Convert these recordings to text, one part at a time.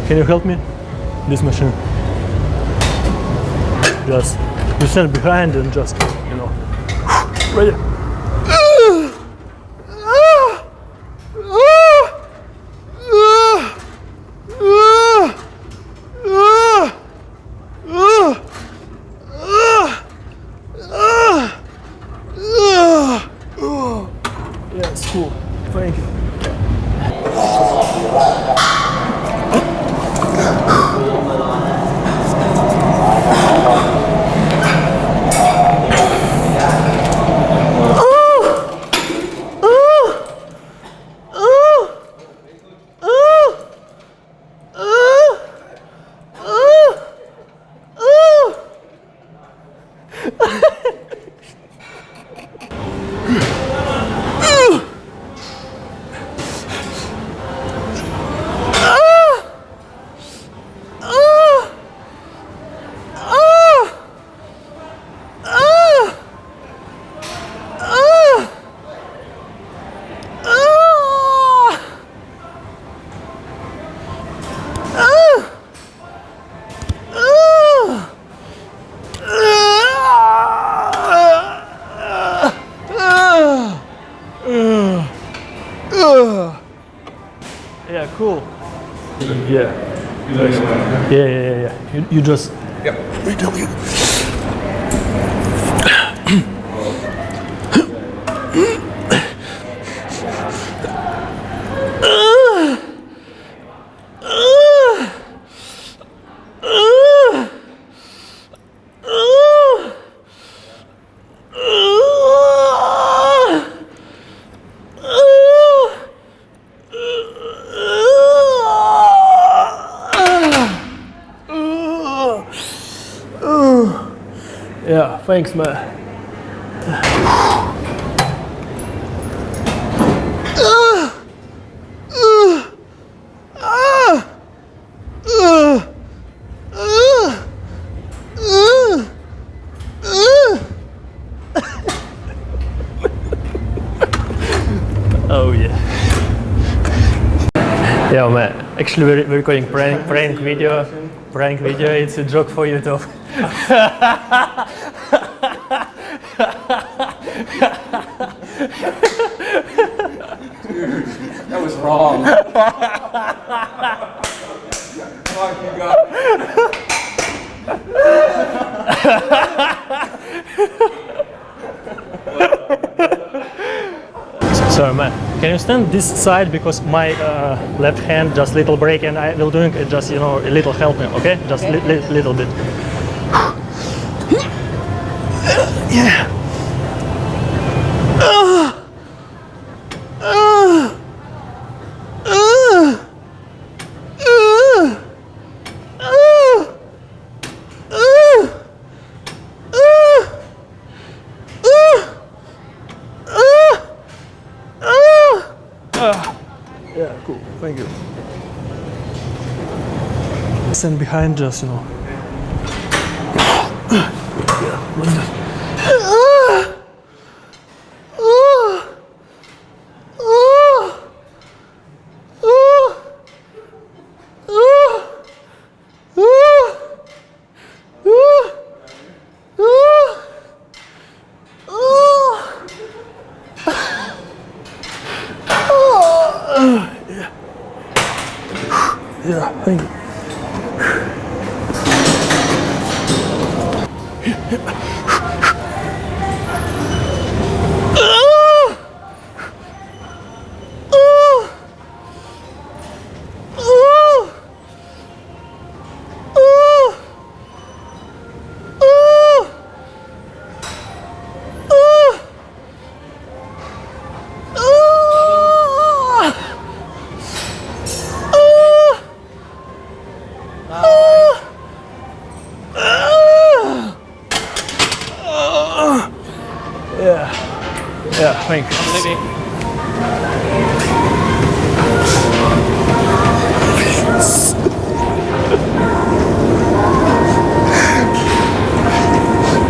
Can you help me? This machine. Just you stand behind and just ready. Yeah, it's cool. Thank you. Yeah, cool. Yeah. Yeah. You just. Yep. Yeah, thanks, man. Oh yeah. Yeah, man. Actually, we're recording prank video. Prank video. It's a joke for YouTube. That was wrong. Come on, you got So, man, can you stand this side because my left hand just little break and I will doing it just a little help me, okay? Just little bit. Yeah. Yeah, cool. Thank you. Stand behind just, Yeah, like that. Yeah, thank you. Yeah, thanks.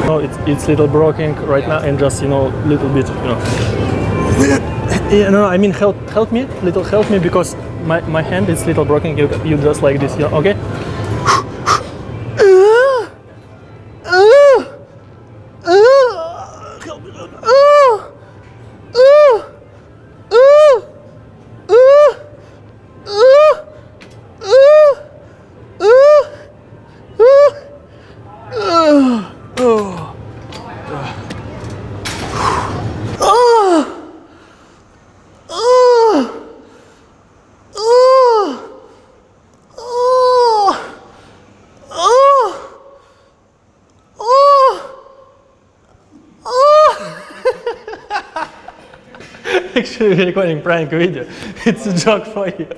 No, it's little broken right now and just little bit Yeah, no, I mean help me because my hand is little broken. You just like this, yeah, okay? Actually, we're recording prank video. It's a joke for you.